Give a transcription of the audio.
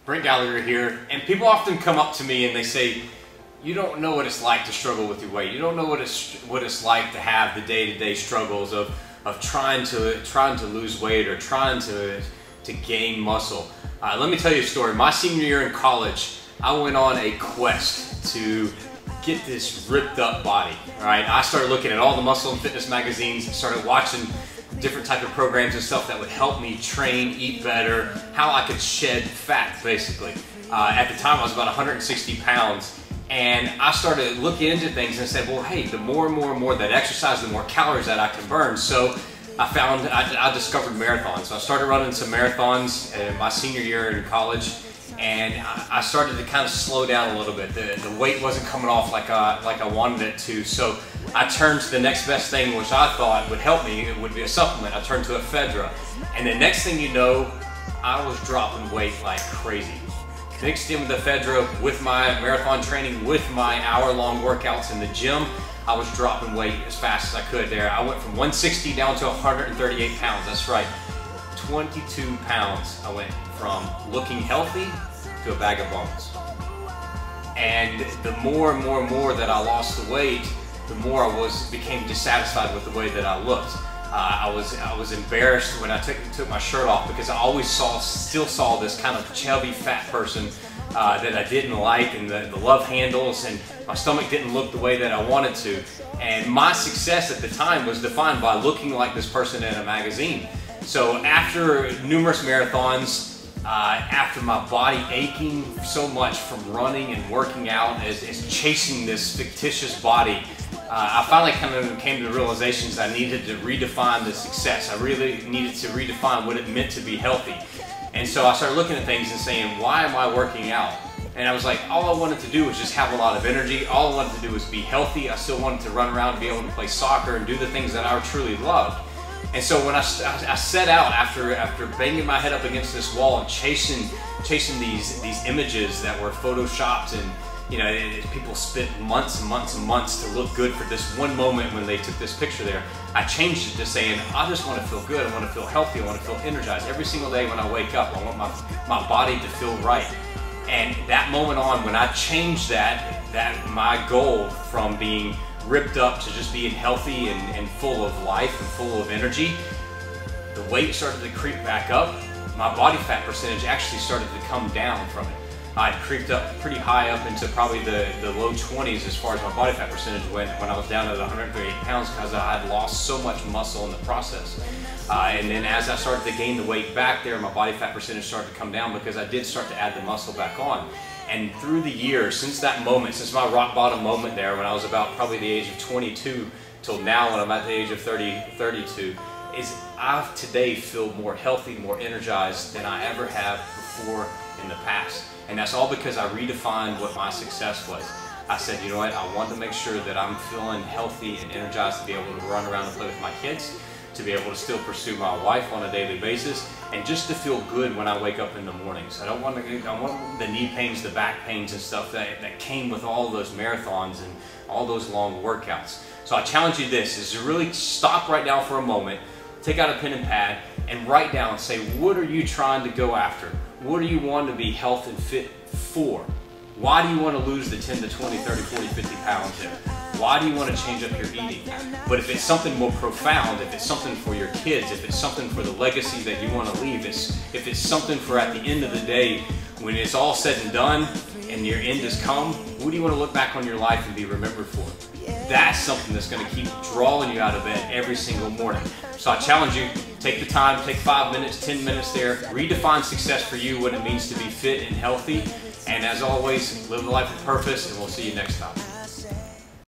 Brent here, and people often come up to me and they say, you don't know what it's like to struggle with your weight. You don't know what it's like to have the day-to-day struggles of trying to lose weight or trying to gain muscle. Let me tell you a story. My senior year in college, I went on a quest to get this ripped up body. Right? I started looking at all the muscle and fitness magazines and started watching different type of programs and stuff that would help me train, eat better, how I could shed fat basically. At the time I was about 160 pounds, and I started looking into things and said, well hey, the more and more that I exercise, the more calories that I can burn. So I discovered marathons. So I started running some marathons in my senior year in college, and I started to kind of slow down a little bit. The weight wasn't coming off like I wanted it to, so I turned to the next best thing, which I thought would help me. It would be a supplement. I turned to ephedra, and the next thing you know, I was dropping weight like crazy. Mixed in with ephedra, with my marathon training, with my hour-long workouts in the gym, I was dropping weight as fast as I could there. I went from 160 down to 138 pounds. That's right, 22 pounds I went from looking healthy to a bag of bones. And the more and more that I lost the weight, the more I became dissatisfied with the way that I looked. I was embarrassed when I took my shirt off, because I always still saw this kind of chubby fat person that I didn't like, and the love handles, and my stomach didn't look the way that I wanted to. And my success at the time was defined by looking like this person in a magazine. So after numerous marathons, after my body aching so much from running and working out as chasing this fictitious body, I finally kind of came to the realizations that I needed to redefine the success. I really needed to redefine what it meant to be healthy. And so I started looking at things and saying, why am I working out? And I was like, all I wanted to do was just have a lot of energy. All I wanted to do was be healthy. I still wanted to run around and be able to play soccer and do the things that I truly loved. And so when I set out after banging my head up against this wall and chasing these images that were photoshopped, and you know, people spent months and months to look good for this one moment when they took this picture there, I changed it to saying, I just want to feel good, I want to feel healthy, I want to feel energized. Every single day when I wake up, I want my body to feel right. And that moment on, when I changed that my goal from being ripped up to just being healthy and full of life and full of energy, the weight started to creep back up. My body fat percentage actually started to come down from it. I creeped up pretty high up into probably the low 20s as far as my body fat percentage went when I was down at 138 pounds, because I had lost so much muscle in the process. And then as I started to gain the weight back there, my body fat percentage started to come down, because I did start to add the muscle back on. And through the years, since that moment, since my rock bottom moment there when I was about probably the age of 22 till now when I'm at the age of 32, I today feel more healthy, more energized than I ever have before in the past. And that's all because I redefined what my success was. I said, you know what, I want to make sure that I'm feeling healthy and energized to be able to run around and play with my kids, to be able to still pursue my wife on a daily basis, and just to feel good when I wake up in the mornings. I want the knee pains, the back pains and stuff that came with all those marathons and all those long workouts. So I challenge you this, is to really stop right now for a moment, take out a pen and pad, and write down and say, what are you trying to go after? What do you want to be health and fit for? Why do you want to lose the 10 to 20, 30, 40, 50 pounds there? Why do you want to change up your eating? But if it's something more profound, if it's something for your kids, if it's something for the legacy that you want to leave, if it's something for at the end of the day, when it's all said and done and your end has come, what do you want to look back on your life and be remembered for? That's something that's going to keep drawing you out of bed every single morning. So I challenge you, take the time, take 5 minutes, 10 minutes there, redefine success for you, what it means to be fit and healthy. And as always, live a life of purpose, and we'll see you next time.